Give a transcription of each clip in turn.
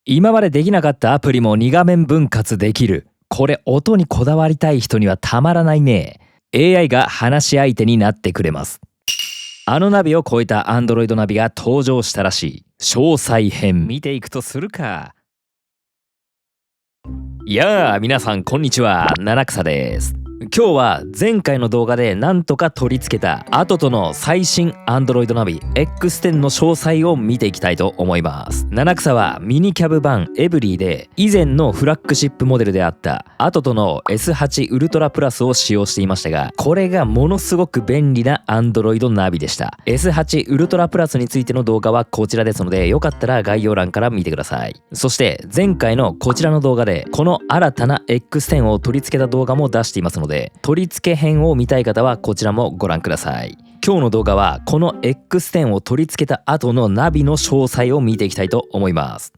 今までできなかったアプリも2画面分割できる。これ音にこだわりたい人にはたまらないね。 AI が話し相手になってくれます。あのナビを超えた Android ナビが登場したらしい。詳細編見ていくとするか。やあ皆さんこんにちは、七草です。今日は前回の動画でなんとか取り付けたアトトの最新 Android ナビ X10 の詳細を見ていきたいと思います。七草はミニキャブ版エブリーで以前のフラッグシップモデルであったアトトの S8 ウルトラプラスを使用していましたが、これがものすごく便利な Android ナビでした。 S8 ウルトラプラスについての動画はこちらですので、よかったら概要欄から見てください。そして前回のこちらの動画でこの新たな X10 を取り付けた動画も出していますので、取り付け編を見たい方はこちらもご覧ください。今日の動画はこの X10 を取り付けた後のナビの詳細を見ていきたいと思います。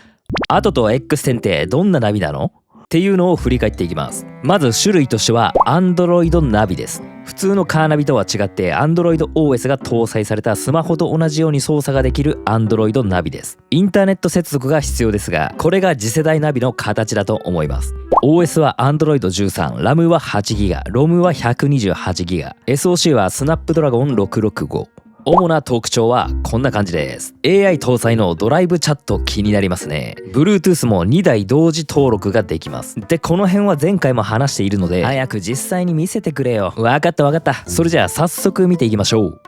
アトト X10 ってどんなナビなのっていうのを振り返っていきます。まず種類としては Android ナビです。普通のカーナビとは違って Android OS が搭載されたスマホと同じように操作ができる Android ナビです。インターネット接続が必要ですが、これが次世代ナビの形だと思います。OS は Android 13、RAM は 8GB、ROM は 128GB、SoC は Snapdragon 665。主な特徴はこんな感じです。 AI 搭載のドライブチャット気になりますね。 Bluetooth も2台同時登録ができます。でこの辺は前回も話しているので早く実際に見せてくれよ。わかったわかった。それじゃあ早速見ていきましょう。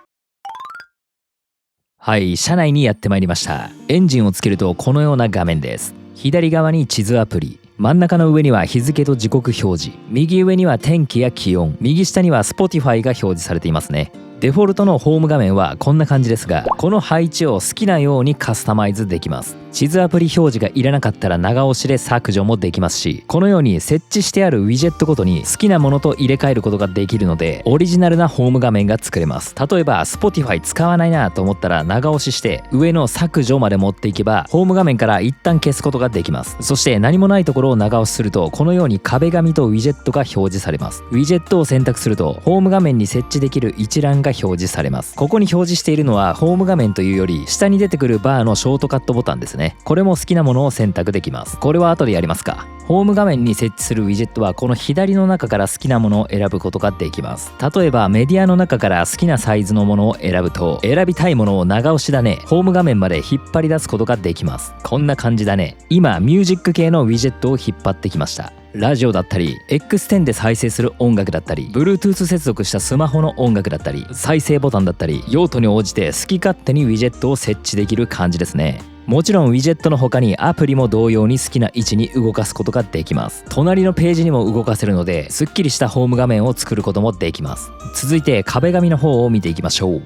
はい、車内にやってまいりました。エンジンをつけるとこのような画面です。左側に地図アプリ、真ん中の上には日付と時刻表示、右上には天気や気温、右下には Spotify が表示されていますね。デフォルトのホーム画面はこんな感じですが、この配置を好きなようにカスタマイズできます。地図アプリ表示がいらなかったら長押しで削除もできますし、このように設置してあるウィジェットごとに好きなものと入れ替えることができるので、オリジナルなホーム画面が作れます。例えば Spotify 使わないなと思ったら長押しして上の削除まで持っていけばホーム画面から一旦消すことができます。そして何もないところを長押しするとこのように壁紙とウィジェットが表示されます。ウィジェットを選択するとホーム画面に設置できる一覧が表示されます。ここに表示しているのはホーム画面というより下に出てくるバーのショートカットボタンですね。これも好きなものを選択できます。これは後でやりますか。ホーム画面に設置するウィジェットはこの左の中から好きなものを選ぶことができます。例えばメディアの中から好きなサイズのものを選ぶと、選びたいものを長押しだね、ホーム画面まで引っ張り出すことができます。こんな感じだね。今ミュージック系のウィジェットを引っ張ってきました。ラジオだったり X10 で再生する音楽だったり Bluetooth 接続したスマホの音楽だったり再生ボタンだったり、用途に応じて好き勝手にウィジェットを設置できる感じですね。もちろんウィジェットの他にアプリも同様に好きな位置に動かすことができます。隣のページにも動かせるので、すっきりしたホーム画面を作ることもできます。続いて壁紙の方を見ていきましょう。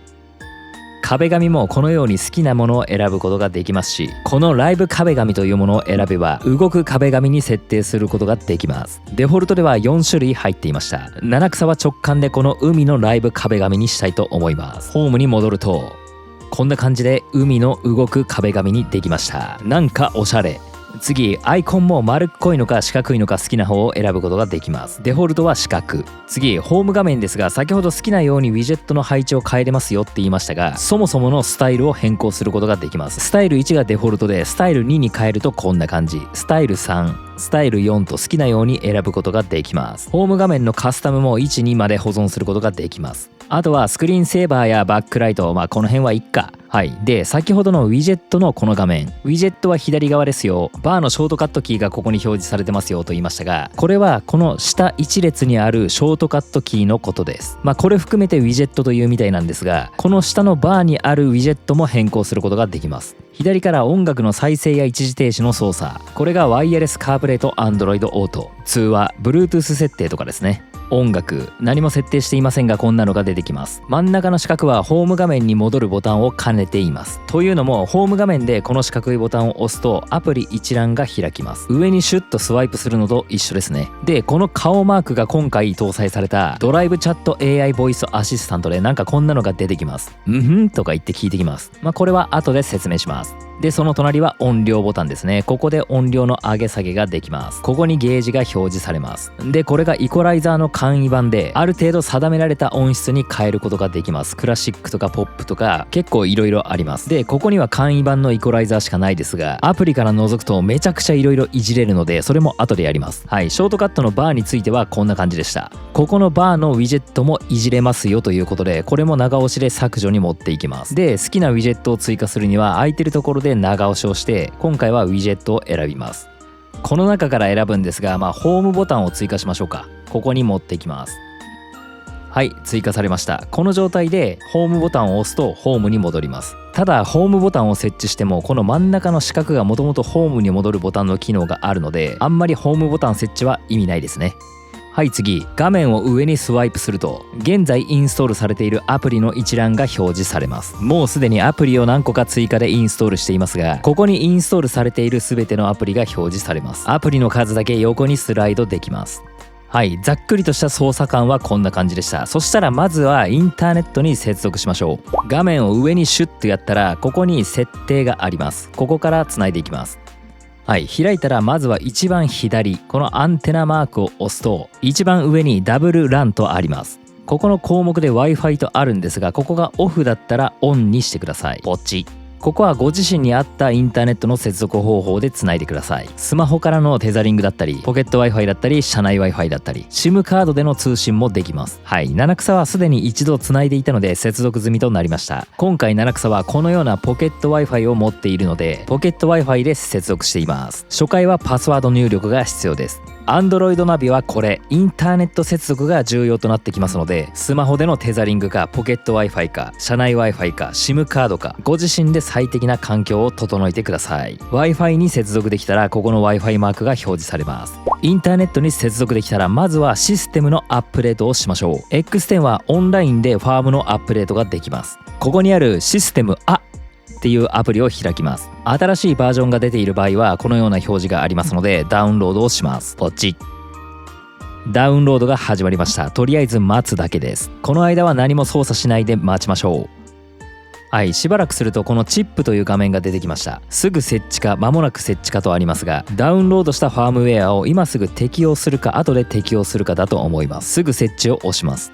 壁紙もこのように好きなものを選ぶことができますし、このライブ壁紙というものを選べば動く壁紙に設定することができます。デフォルトでは4種類入っていました。七草は直感でこの海のライブ壁紙にしたいと思います。ホームに戻るとこんな感じで海の動く壁紙にできました。なんかおしゃれ。次、アイコンも丸っこいのか四角いのか好きな方を選ぶことができます。デフォルトは四角。次、ホーム画面ですが、先ほど好きなようにウィジェットの配置を変えれますよって言いましたが、そもそものスタイルを変更することができます。スタイル1がデフォルトで、スタイル2に変えるとこんな感じ。スタイル3、スタイル4と好きなように選ぶことができます。ホーム画面のカスタムも1、2まで保存することができます。あとはスクリーンセーバーやバックライト、この辺はいっか。はい。で、先ほどのウィジェットのこの画面。ウィジェットは左側ですよ。バーのショートカットキーがここに表示されてますよと言いましたが、これはこの下一列にあるショートカットキーのことです。これ含めてウィジェットというみたいなんですが、この下のバーにあるウィジェットも変更することができます。左から音楽の再生や一時停止の操作。これがワイヤレスカープレイと Android Auto。通話、Bluetooth 設定とかですね。音楽、何も設定していませんがこんなのが出てきます。真ん中の四角はホーム画面に戻るボタンを兼ねています。というのもホーム画面でこの四角いボタンを押すとアプリ一覧が開きます。上にシュッとスワイプするのと一緒ですね。で、この顔マークが今回搭載されたドライブチャット AI ボイスアシスタントでなんかこんなのが出てきます。とか言って聞いてきます。これは後で説明します。でその隣は音量ボタンですね。ここで音量の上げ下げができます。ここにゲージが表示されます。でこれがイコライザーの簡易版で、ある程度定められた音質に変えることができます。クラシックとかポップとか結構いろいろあります。でここには簡易版のイコライザーしかないですが、アプリから覗くとめちゃくちゃいろいろいじれるので、それも後でやります。はい、ショートカットのバーについてはこんな感じでした。ここのバーのウィジェットもいじれますよということで、これも長押しで削除に持っていきます。で好きなウィジェットを追加するには空いてるところで長押しをして、今回はウィジェットを選びます。この中から選ぶんですが、ホームボタンを追加しましょうか。ここに持っていきます。はい、追加されました。この状態でホームボタンを押すとホームに戻ります。ただホームボタンを設置しても、この真ん中の四角がもともとホームに戻るボタンの機能があるので、あんまりホームボタン設置は意味ないですね。はい、次画面を上にスワイプすると、現在インストールされているアプリの一覧が表示されます。もうすでにアプリを何個か追加でインストールしていますが、ここにインストールされている全てのアプリが表示されます。アプリの数だけ横にスライドできます。はい、ざっくりとした操作感はこんな感じでした。そしたらまずはインターネットに接続しましょう。画面を上にシュッとやったら、ここに設定があります。ここからつないでいきます。はい、開いたらまずは一番左、このアンテナマークを押すと、一番上にダブルランとあります。ここの項目で Wi-Fi とあるんですが、ここがオフだったらオンにしてください。ポチ。ここはご自身に合ったインターネットの接続方法でつないでください。スマホからのテザリングだったり、ポケット Wi-Fi だったり、車内 Wi-Fi だったり、SIM カードでの通信もできます。はい、七草はすでに一度つないでいたので接続済みとなりました。今回七草はこのようなポケット Wi-Fi を持っているので、ポケット Wi-Fi で接続しています。初回はパスワード入力が必要です。Android ナビはこれインターネット接続が重要となってきますので、スマホでのテザリングかポケット Wi-Fi か車内 Wi-Fi か SIM カードか、ご自身で最適な環境を整えてください。 Wi-Fi に接続できたら、ここの Wi-Fi マークが表示されます。インターネットに接続できたら、まずはシステムのアップデートをしましょう。 X10 はオンラインでファームのアップデートができます。ここにあるシステムっていうアプリを開きます。新しいバージョンが出ている場合はこのような表示がありますので、ダウンロードをします。ポチッ。ダウンロードが始まりました。とりあえず待つだけです。この間は何も操作しないで待ちましょう。はい、しばらくするとこのチップという画面が出てきました。すぐ設置か間もなく設置かとありますが、ダウンロードしたファームウェアを今すぐ適用するか後で適用するかだと思います。すぐ設置を押します。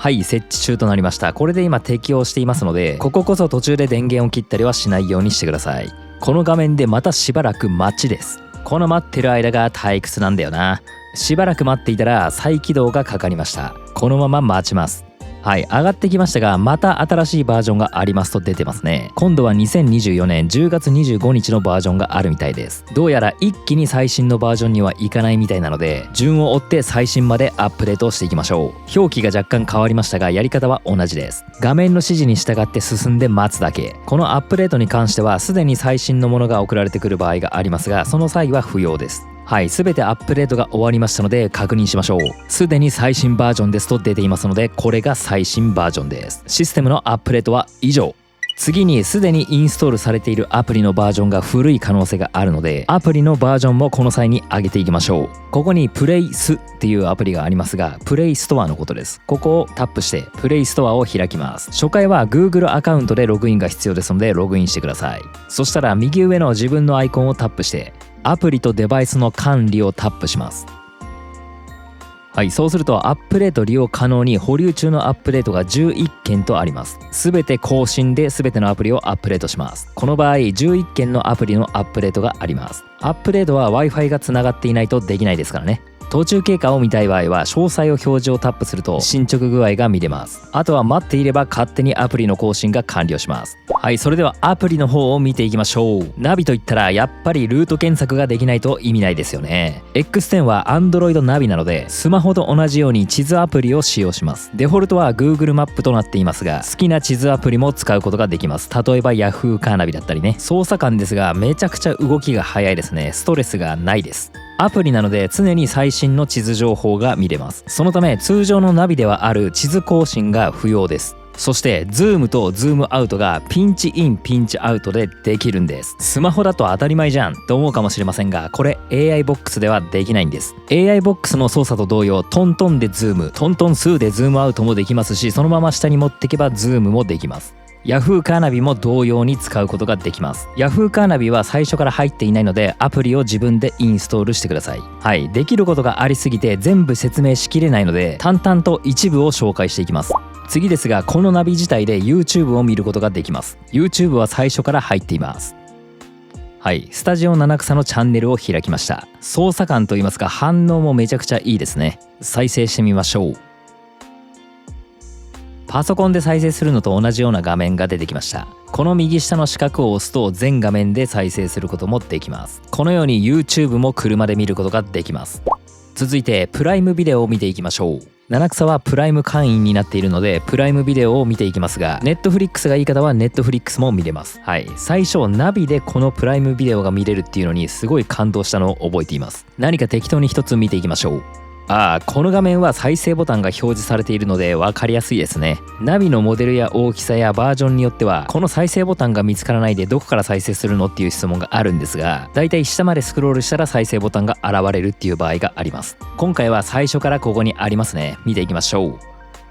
はい、設置中となりました。これで今適用していますので、こここそ途中で電源を切ったりはしないようにしてください。この画面でまたしばらく待ちです。この待ってる間が退屈なんだよな。しばらく待っていたら再起動がかかりました。このまま待ちます。はい、上がってきましたが、また新しいバージョンがありますと出てますね。今度は2024年10月25日のバージョンがあるみたいです。どうやら一気に最新のバージョンにはいかないみたいなので、順を追って最新までアップデートしていきましょう。表記が若干変わりましたが、やり方は同じです。画面の指示に従って進んで待つだけ。このアップデートに関してはすでに最新のものが送られてくる場合がありますが、その際は不要です。はい、すべてアップデートが終わりましたので確認しましょう。すでに最新バージョンですと出ていますので、これが最新バージョンです。システムのアップデートは以上。次にすでにインストールされているアプリのバージョンが古い可能性があるので、アプリのバージョンもこの際に上げていきましょう。ここにプレイスっていうアプリがありますが、プレイストアのことです。ここをタップしてプレイストアを開きます。初回は Google アカウントでログインが必要ですのでログインしてください。そしたら右上の自分のアイコンをタップしてアプリとデバイスの管理をタップします。はい、そうするとアップデート利用可能に保留中のアップデートが11件とあります。すべて更新で全てのアプリをアップデートします。この場合11件のアプリのアップデートがあります。アップデートは Wi-Fi がつながっていないとできないですからね。途中経過を見たい場合は詳細を表示をタップすると進捗具合が見れます。あとは待っていれば勝手にアプリの更新が完了します。はい、それではアプリの方を見ていきましょう。ナビといったらやっぱりルート検索ができないと意味ないですよね。X10 は Android ナビなのでスマホと同じように地図アプリを使用します。デフォルトは Google マップとなっていますが、好きな地図アプリも使うことができます。例えば Yahoo カーナビだったりね。操作感ですがめちゃくちゃ動きが速いですね。ストレスがないです。アプリなので常に最新の地図情報が見れます。そのため通常のナビではある地図更新が不要です。そしてズームとズームアウトがピンチインピンチアウトでできるんです。スマホだと当たり前じゃんと思うかもしれませんが、これ AI ボックスではできないんです。 AI ボックスの操作と同様、トントンでズーム、トントン数でズームアウトもできますし、そのまま下に持っていけばズームもできます。Yahoo カーナビも同様に使うことができます。Yahoo カーナビは最初から入っていないのでアプリを自分でインストールしてください。はい、できることがありすぎて全部説明しきれないので淡々と一部を紹介していきます。次ですが、このナビ自体で YouTube を見ることができます。 YouTube は最初から入っています。はい、スタジオ七草のチャンネルを開きました。操作感といいますか反応もめちゃくちゃいいですね。再生してみましょう。パソコンで再生するのと同じような画面が出てきました。この右下の四角を押すと全画面で再生することもできます。このように YouTube も車で見ることができます。続いてプライムビデオを見ていきましょう。七草はプライム会員になっているのでプライムビデオを見ていきますが、Netflix がいい方は Netflix も見れます。はい、最初ナビでこのプライムビデオが見れるっていうのにすごい感動したのを覚えています。何か適当に一つ見ていきましょう。この画面は再生ボタンが表示されているので分かりやすいですね。ナビのモデルや大きさやバージョンによってはこの再生ボタンが見つからないでどこから再生するのっていう質問があるんですが、だいたい下までスクロールしたら再生ボタンが現れるっていう場合があります。今回は最初からここにありますね。見ていきましょう。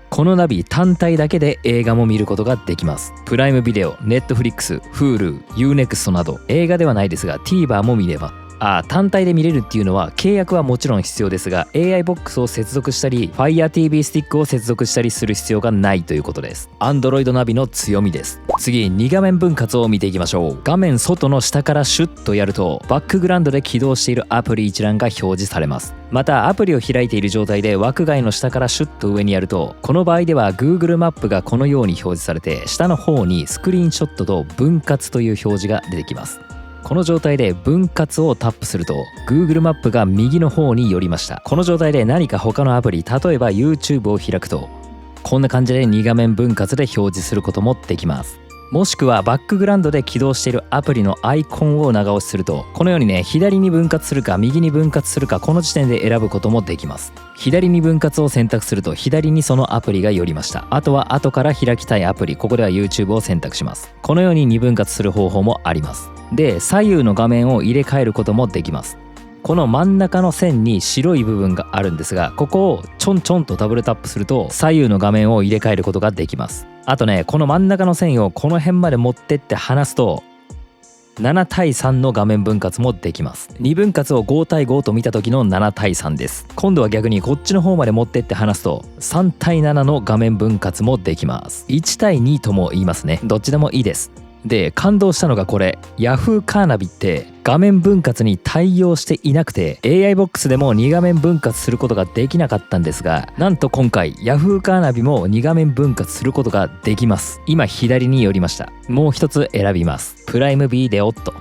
このナビ単体だけで映画も見ることができます。プライムビデオ、Netflix、Hulu、Unext など映画ではないですが TVer も見れます。単体で見れるっていうのは契約はもちろん必要ですが AI ボックスを接続したり Fire TV スティックを接続したりする必要がないということです。 Android ナビの強みです。次、2画面分割を見ていきましょう。画面外の下からシュッとやるとバックグラウンドで起動しているアプリ一覧が表示されます。またアプリを開いている状態で枠外の下からシュッと上にやると、この場合では Google マップがこのように表示されて下の方にスクリーンショットと分割という表示が出てきます。この状態で分割をタップすると Google マップが右の方に寄りました。この状態で何か他のアプリ、例えば YouTube を開くとこんな感じで2画面分割で表示することもできます。もしくはバックグラウンドで起動しているアプリのアイコンを長押しするとこのようにね、左に分割するか右に分割するかこの時点で選ぶこともできます。左に分割を選択すると左にそのアプリが寄りました。あとは後から開きたいアプリ、ここでは YouTube を選択します。このように2分割する方法もあります。で、左右の画面を入れ替えることもできます。この真ん中の線に白い部分があるんですが、ここをちょんちょんとダブルタップすると左右の画面を入れ替えることができます。あとね、この真ん中の線をこの辺まで持ってって離すと7対3の画面分割もできます。2分割を5対5と見た時の7対3です。今度は逆にこっちの方まで持ってって離すと3対7の画面分割もできます。1対2とも言いますね。どっちでもいいです。で、感動したのがこれ、 Yahoo カーナビって画面分割に対応していなくて AI ボックスでも2画面分割することができなかったんですが、なんと今回 Yahoo カーナビも2画面分割することができます。今左に寄りました。もう一つ選びます。プライムビデオと。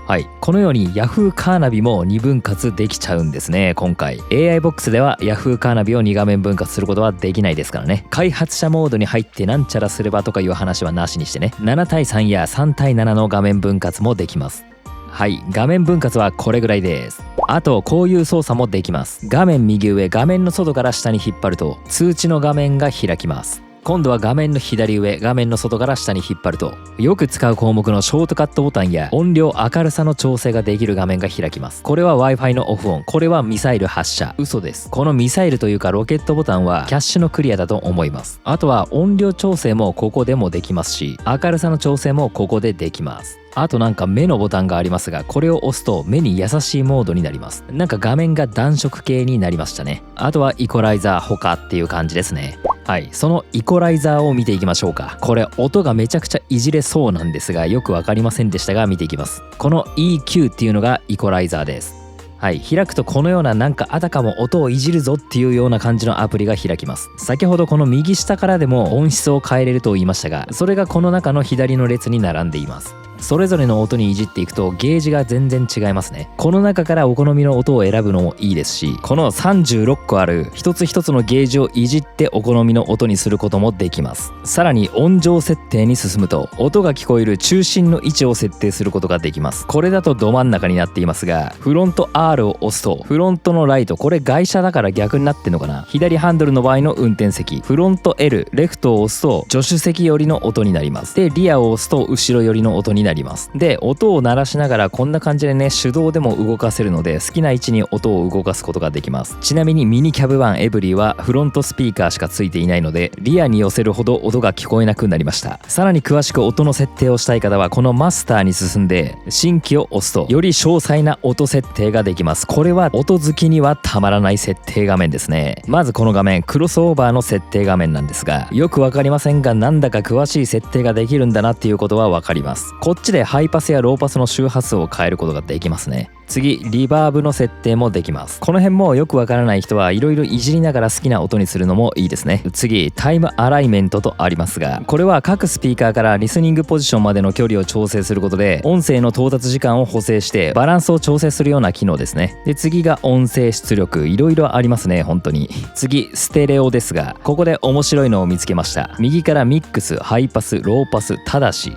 はい、このように Yahoo カーナビも2分割できちゃうんですね。今回 AI ボックスでは Yahoo カーナビを2画面分割することはできないですからね。開発者モードに入ってなんちゃらすればとかいう話はなしにしてね、7対3や3対7の画面分割もできます。はい、画面分割はこれぐらいです。あとこういう操作もできます。画面右上、画面の外から下に引っ張ると通知の画面が開きます。今度は画面の左上、画面の外から下に引っ張るとよく使う項目のショートカットボタンや音量、明るさの調整ができる画面が開きます。これは Wi-Fi のオフオン、これはミサイル発射、嘘です。このミサイルというかロケットボタンはキャッシュのクリアだと思います。あとは音量調整もここでもできますし、明るさの調整もここでできます。あとなんか目のボタンがありますが、これを押すと目に優しいモードになります。なんか画面が暖色系になりましたね。あとはイコライザー他っていう感じですね。はい、そのイコライザーを見ていきましょうか。これ音がめちゃくちゃいじれそうなんですがよくわかりませんでしたが見ていきます。この EQ っていうのがイコライザーです。はい、開くとこのようななんかあたかも音をいじるぞっていうような感じのアプリが開きます。先ほどこの右下からでも音質を変えれると言いましたが、それがこの中の左の列に並んでいます。それぞれの音にいじっていくとゲージが全然違いますね。この中からお好みの音を選ぶのもいいですし、この36個ある一つ一つのゲージをいじってお好みの音にすることもできます。さらに音量設定に進むと音が聞こえる中心の位置を設定することができます。これだとど真ん中になっていますが、フロント R を押すとフロントのライト、これ外車だから逆になってんのかな、左ハンドルの場合の運転席、フロント L レフトを押すと助手席寄りの音になります。でリアを押すと後ろ寄りの音になります。なります。で音を鳴らしながらこんな感じでね手動でも動かせるので好きな位置に音を動かすことができます。ちなみにミニキャブ1エブリィはフロントスピーカーしかついていないのでリアに寄せるほど音が聞こえなくなりました。さらに詳しく音の設定をしたい方はこのマスターに進んで新規を押すとより詳細な音設定ができます。これは音好きにはたまらない設定画面ですね。まずこの画面クロスオーバーの設定画面なんですがよくわかりませんがなんだか詳しい設定ができるんだなっていうことはわかります。こっちでハイパスやローパスの周波数を変えることができますね。次リバーブの設定もできます。この辺もよくわからない人はいろいろいじりながら好きな音にするのもいいですね。次タイムアライメントとありますがこれは各スピーカーからリスニングポジションまでの距離を調整することで音声の到達時間を補正してバランスを調整するような機能ですね。で次が音声出力いろいろありますね本当に。次ステレオですがここで面白いのを見つけました。右からミックスハイパスローパスただし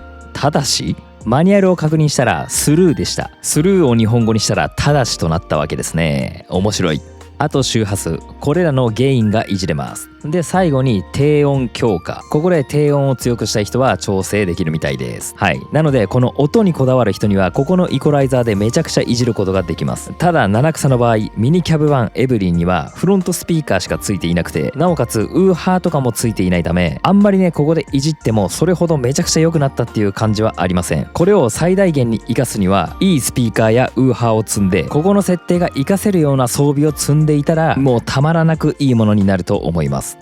マニュアルを確認したらスルーでした。スルーを日本語にしたらただしとなったわけですね。面白い。あと周波数これらのゲインがいじれます。で最後に低音強化ここで低音を強くしたい人は調整できるみたいです。はいなのでこの音にこだわる人にはここのイコライザーでめちゃくちゃいじることができます。ただ七草の場合ミニキャブ1エブリンにはフロントスピーカーしかついていなくてなおかつウーハーとかもついていないためあんまりねここでいじってもそれほどめちゃくちゃ良くなったっていう感じはありません。これを最大限に活かすにはいいスピーカーやウーハーを積んでここの設定が活かせるような装備を積んでいたらもうたまらなくいいものになると思います。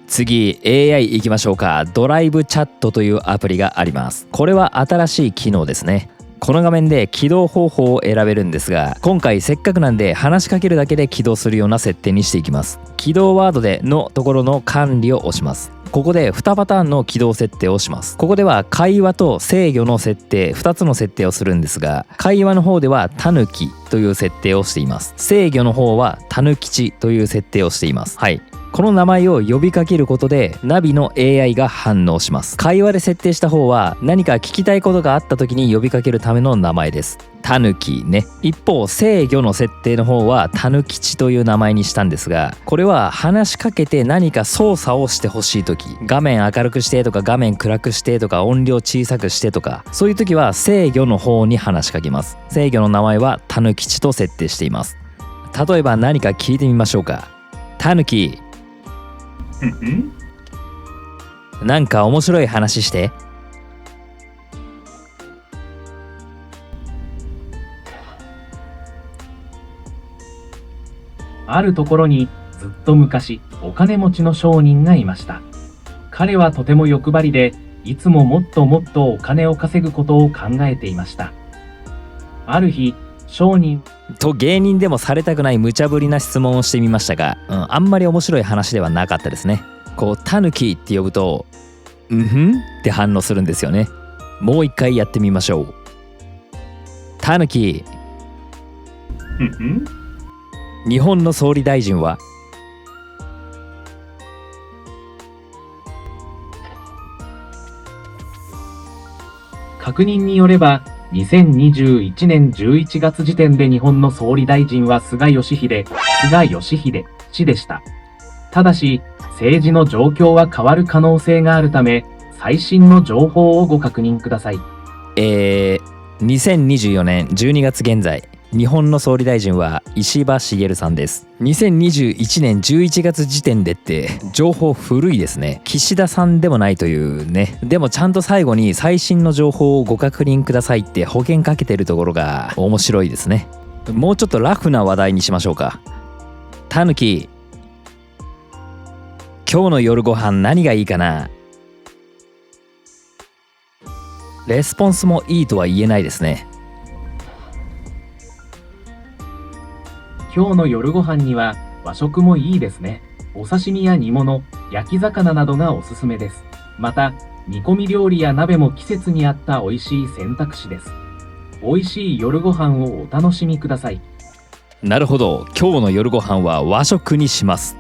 次 AI 行きましょうか。ドライブチャットというアプリがあります。これは新しい機能ですね。この画面で起動方法を選べるんですが今回せっかくなんで話しかけるだけで起動するような設定にしていきます。起動ワードでのところの管理を押します。ここで2パターンの起動設定をします。ここでは会話と制御の設定2つの設定をするんですが会話の方ではタヌキという設定をしています。制御の方はタヌ吉という設定をしています。はいこの名前を呼びかけることでナビの AI が反応します。会話で設定した方は何か聞きたいことがあった時に呼びかけるための名前です。タヌキね。一方制御の設定の方はタヌ吉という名前にしたんですがこれは話しかけて何か操作をしてほしい時画面明るくしてとか画面暗くしてとか音量小さくしてとかそういう時は制御の方に話しかけます。制御の名前はタヌ吉と設定しています。例えば何か聞いてみましょうか。タヌキなんか面白い話して。あるところにずっと昔お金持ちの商人がいました。彼はとても欲張りでいつももっともっとお金を稼ぐことを考えていました。ある日商人と芸人でもされたくない無茶ぶりな質問をしてみましたが、あんまり面白い話ではなかったですね。こうタヌキって呼ぶとうんふんって反応するんですよね。もう一回やってみましょう。タヌキ日本の総理大臣は確認によれば2021年11月時点で日本の総理大臣は菅義偉氏でした。ただし政治の状況は変わる可能性があるため最新の情報をご確認ください。2024年12月現在日本の総理大臣は石破茂さんです。2021年11月時点でって情報古いですね。岸田さんでもないというね。でもちゃんと最後に最新の情報をご確認くださいって保険かけてるところが面白いですね。もうちょっとラフな話題にしましょうか。タヌキ今日の夜ご飯何がいいかな。レスポンスもいいとは言えないですね。今日の夜ご飯には和食もいいですね。お刺身や煮物、焼き魚などがおすすめです。また煮込み料理や鍋も季節に合った美味しい選択肢です。美味しい夜ご飯をお楽しみください。なるほど、今日の夜ご飯は和食にします。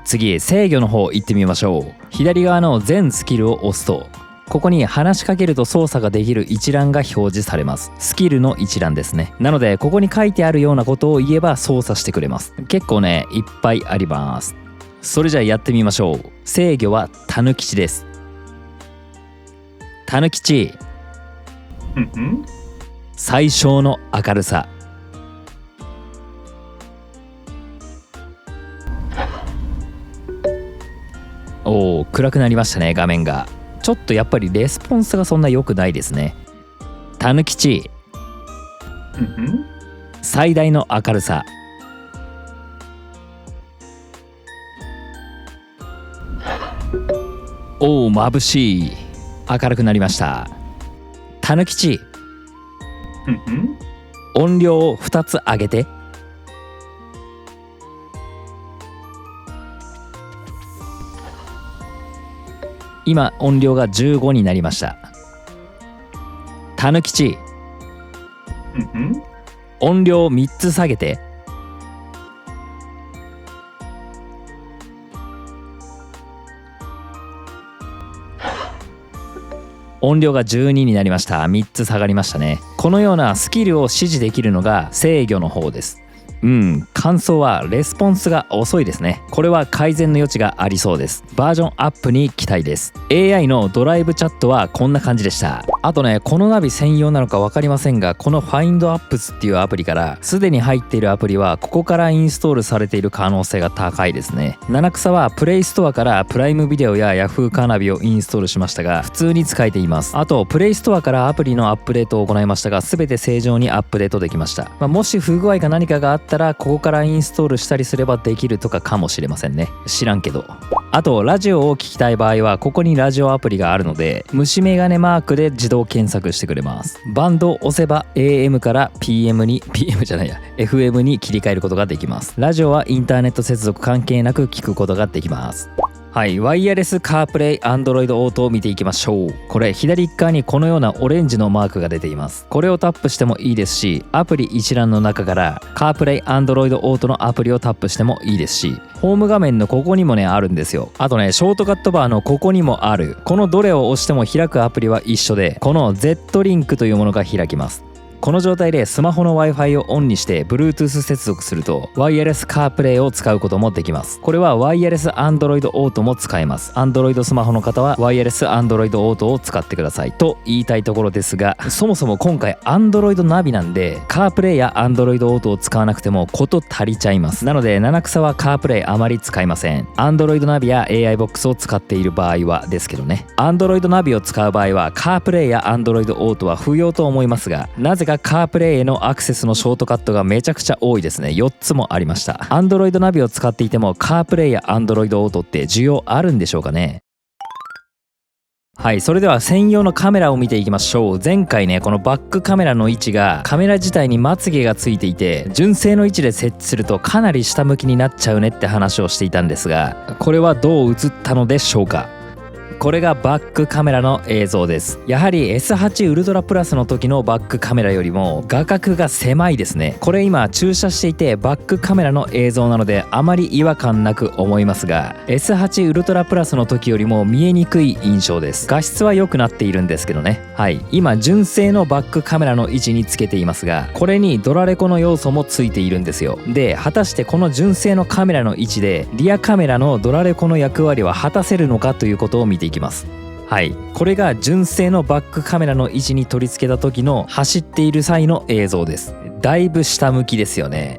次制御の方行ってみましょう。左側の全スキルを押すとここに話しかけると操作ができる一覧が表示されます。スキルの一覧ですね。なのでここに書いてあるようなことを言えば操作してくれます。結構ねいっぱいあります。それじゃあやってみましょう。制御はタヌ吉です。タヌ吉ふん。最小の明るさ。おお、暗くなりましたね、画面が。ちょっとやっぱりレスポンスがそんな良くないですね。たぬきち、ふん。最大の明るさ。おお、眩しい。明るくなりました。たぬきち、ふん。音量を2つ上げて。今音量が15になりました。たぬきち、ふん。音量を3つ下げて。音量が12になりました。3つ下がりましたね。このようなスキルを指示できるのが制御の方です。感想はレスポンスが遅いですね。これは改善の余地がありそうです。バージョンアップに期待です。 AI のドライブチャットはこんな感じでした。あとね、このナビ専用なのか分かりませんが、この FindApps っていうアプリからすでに入っているアプリはここからインストールされている可能性が高いですね。七草はプレイストアからプライムビデオや Yahoo カーナビをインストールしましたが普通に使えています。あとプレイストアからアプリのアップデートを行いましたが全て正常にアップデートできました。もし不具合か何かがあったらここからインストールしたりすればできるとかもしれませんね。知らんけど。あとラジオを聞きたい場合はここにラジオアプリがあるので虫眼鏡マークで自動検索してくれます。バンドを押せば AM から PM に FM に切り替えることができます。ラジオはインターネット接続関係なく聞くことができます。はい、ワイヤレスカープレイ Android オートを見ていきましょう。これ左側にこのようなオレンジのマークが出ています。これをタップしてもいいですし、アプリ一覧の中からカープレイ Android オートのアプリをタップしてもいいですし、ホーム画面のここにもねあるんですよ。あとねショートカットバーのここにもある。このどれを押しても開くアプリは一緒で、この Z リンクというものが開きます。この状態でスマホの Wi-Fi をオンにして Bluetooth 接続するとワイヤレスカープレイを使うこともできます。これはワイヤレス Android オートも使えます。Android スマホの方はワイヤレス Android オートを使ってくださいと言いたいところですが、そもそも今回 Android ナビなんでカープレイや Android オートを使わなくてもこと足りちゃいます。なので七草はカープレイあまり使いません。 Android ナビや AI ボックスを使っている場合はですけどね。 Android ナビを使う場合はカープレイや Android オートは不要と思いますが、なぜかカープレイへのアクセスのショートカットがめちゃくちゃ多いですね。4つもありました。 Android ナビを使っていてもカープレイや Android オートって需要あるんでしょうかね。はい、それでは専用のカメラを見ていきましょう。前回ねこのバックカメラの位置がカメラ自体にまつげがついていて純正の位置で設置するとかなり下向きになっちゃうねって話をしていたんですが、これはどう映ったのでしょうか。これがバックカメラの映像です。やはり S8 ウルトラプラスの時のバックカメラよりも画角が狭いですね。これ今駐車していてバックカメラの映像なのであまり違和感なく思いますが S8 ウルトラプラスの時よりも見えにくい印象です。画質は良くなっているんですけどね。はい、今純正のバックカメラの位置につけていますが、これにドラレコの要素もついているんですよ。で果たしてこの純正のカメラの位置でリアカメラのドラレコの役割は果たせるのかということを見ていきます。はい、これが純正のバックカメラの位置に取り付けた時の走っている際の映像です。だいぶ下向きですよね。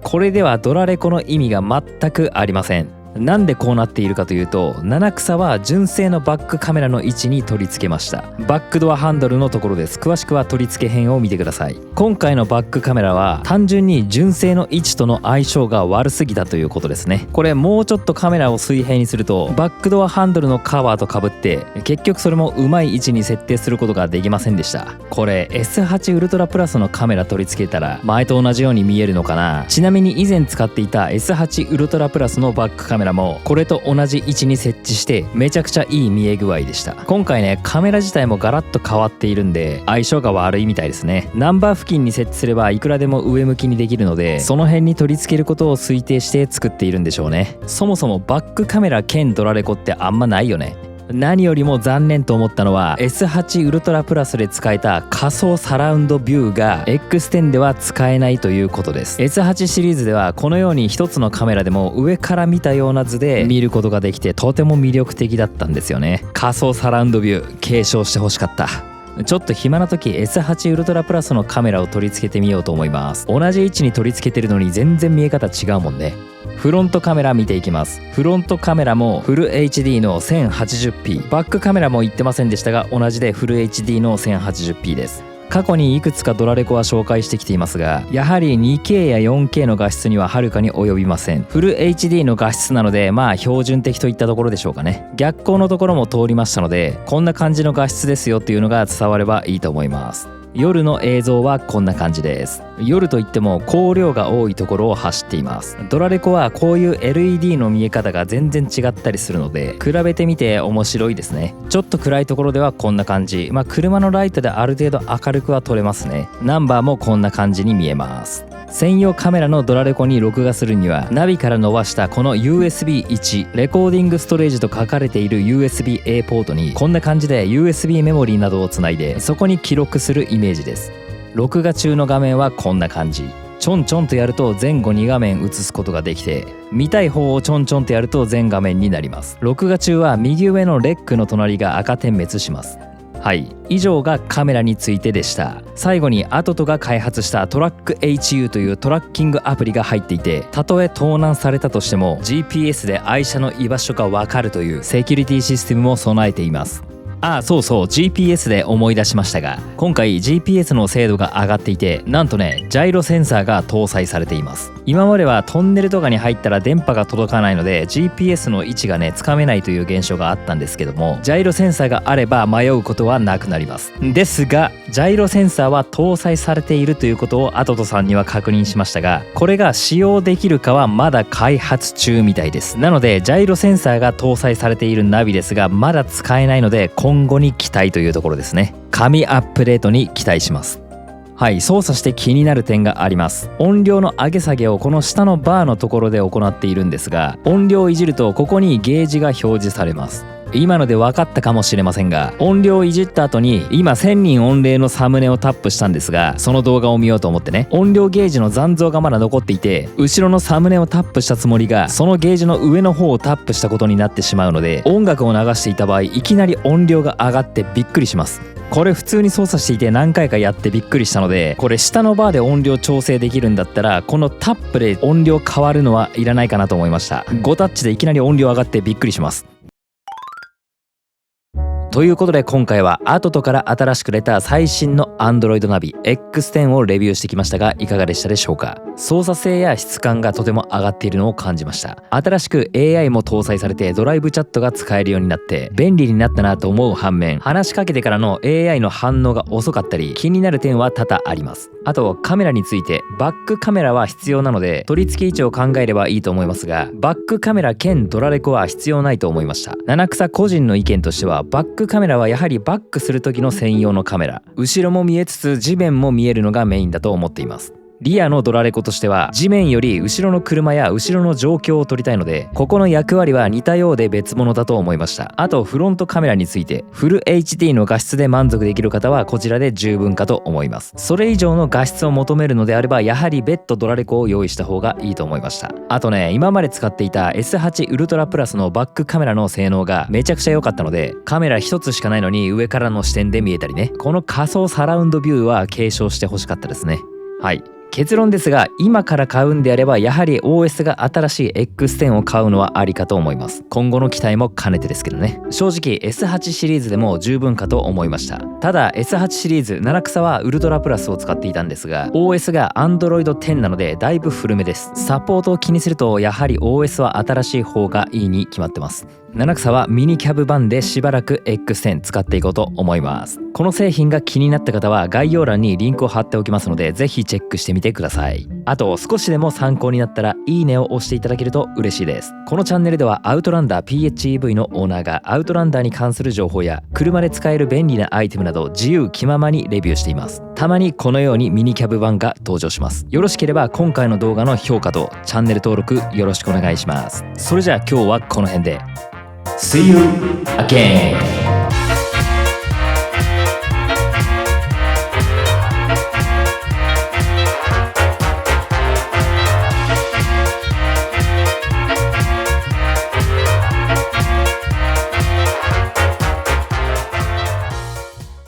これではドラレコの意味が全くありません。なんでこうなっているかというと、七草は純正のバックカメラの位置に取り付けました。バックドアハンドルのところです。詳しくは取り付け編を見てください。今回のバックカメラは単純に純正の位置との相性が悪すぎたということですね。これもうちょっとカメラを水平にするとバックドアハンドルのカバーとかぶって結局それもうまい位置に設定することができませんでした。これ S8 ウルトラプラスのカメラ取り付けたら前と同じように見えるのかな。ちなみに以前使っていた S8 ウルトラプラスのバックカメラもこれと同じ位置に設置してめちゃくちゃいい見え具合でした。今回ねカメラ自体もガラッと変わっているんで相性が悪いみたいですね。ナンバー付近に設置すればいくらでも上向きにできるのでその辺に取り付けることを推定して作っているんでしょうね。そもそもバックカメラ兼ドラレコってあんまないよね。何よりも残念と思ったのは S8 ウルトラプラスで使えた仮想サラウンドビューが X10 では使えないということです。 S8 シリーズではこのように一つのカメラでも上から見たような図で見ることができてとても魅力的だったんですよね。仮想サラウンドビュー継承してほしかった。ちょっと暇な時 S8 ウルトラプラスのカメラを取り付けてみようと思います。同じ位置に取り付けてるのに全然見え方違うもんね。フロントカメラ見ていきます。フロントカメラもフル HD の 1080p、 バックカメラも言ってませんでしたが同じでフル HD の 1080p です。過去にいくつかドラレコは紹介してきていますが、やはり 2K や 4K の画質にははるかに及びません。フル HD の画質なので標準的といったところでしょうかね。逆光のところも通りましたので、こんな感じの画質ですよっていうのが伝わればいいと思います。夜の映像はこんな感じです。夜といっても光量が多いところを走っています。ドラレコはこういう LED の見え方が全然違ったりするので、比べてみて面白いですね。ちょっと暗いところではこんな感じ、車のライトである程度明るくは撮れますね。ナンバーもこんな感じに見えます。専用カメラのドラレコに録画するには、ナビから伸ばしたこの USB1 レコーディングストレージと書かれている USB-A ポートにこんな感じで USB メモリーなどをつないで、そこに記録するイメージです。録画中の画面はこんな感じ。ちょんちょんとやると前後2画面映すことができて、見たい方をちょんちょんとやると全画面になります。録画中は右上のレックの隣が赤点滅します。はい、以上がカメラについてでした。最後にアトトが開発したトラック HU というトラッキングアプリが入っていて、たとえ盗難されたとしても GPS で愛車の居場所がわかるというセキュリティシステムも備えています。そうそう、 GPS で思い出しましたが、今回 GPS の精度が上がっていて、なんとね、ジャイロセンサーが搭載されています。今まではトンネルとかに入ったら電波が届かないので GPS の位置がねつかめないという現象があったんですけども、ジャイロセンサーがあれば迷うことはなくなります。ですがジャイロセンサーは搭載されているということをアトトさんには確認しましたが、これが使用できるかはまだ開発中みたいです。なのでジャイロセンサーが搭載されているナビですが、まだ使えないので今後に期待というところですね。神アップデートに期待します。はい、操作して気になる点があります。音量の上げ下げをこの下のバーのところで行っているんですが、音量をいじるとここにゲージが表示されます。今ので分かったかもしれませんが、音量をいじった後に今1000人御礼のサムネをタップしたんですが、その動画を見ようと思ってね、音量ゲージの残像がまだ残っていて、後ろのサムネをタップしたつもりがそのゲージの上の方をタップしたことになってしまうので、音楽を流していた場合いきなり音量が上がってびっくりします。これ普通に操作していて何回かやってびっくりしたので、これ下のバーで音量調整できるんだったらこのタップで音量変わるのはいらないかなと思いました。5タッチでいきなり音量上がってびっくりします。ということで今回はアトトから新しく出た最新の Android ナビ X10 をレビューしてきましたが、いかがでしたでしょうか。操作性や質感がとても上がっているのを感じました。新しく AI も搭載されてドライブチャットが使えるようになって便利になったなと思う反面、話しかけてからの AI の反応が遅かったり気になる点は多々あります。あとカメラについて、バックカメラは必要なので取り付け位置を考えればいいと思いますが、バックカメラ兼ドラレコは必要ないと思いました。七草個人の意見としては、バックカメラはやはりバックする時の専用のカメラ、後ろも見えつつ地面も見えるのがメインだと思っています。リアのドラレコとしては地面より後ろの車や後ろの状況を撮りたいので、ここの役割は似たようで別物だと思いました。あとフロントカメラについて、フル HD の画質で満足できる方はこちらで十分かと思います。それ以上の画質を求めるのであればやはり別途ドラレコを用意した方がいいと思いました。あとね、今まで使っていた S8 ウルトラプラスのバックカメラの性能がめちゃくちゃ良かったので、カメラ一つしかないのに上からの視点で見えたりね、この仮想サラウンドビューは継承してほしかったですね。はい、結論ですが、今から買うんであればやはり OS が新しい X10 を買うのはありかと思います。今後の期待も兼ねてですけどね。正直 S8 シリーズでも十分かと思いました。ただ S8 シリーズ七草はウルトラプラスを使っていたんですが、 OS が Android 10なのでだいぶ古めです。サポートを気にするとやはり OS は新しい方がいいに決まってます。七草はミニキャブ版でしばらく X10 使っていこうと思います。この製品が気になった方は概要欄にリンクを貼っておきますので、ぜひチェックしてみてください。あと少しでも参考になったらいいねを押していただけると嬉しいです。このチャンネルではアウトランダー PHEV のオーナーがアウトランダーに関する情報や車で使える便利なアイテムなど自由気ままにレビューしています。たまにこのようにミニキャブ版が登場します。よろしければ今回の動画の評価とチャンネル登録よろしくお願いします。それじゃあ今日はこの辺で。See you again!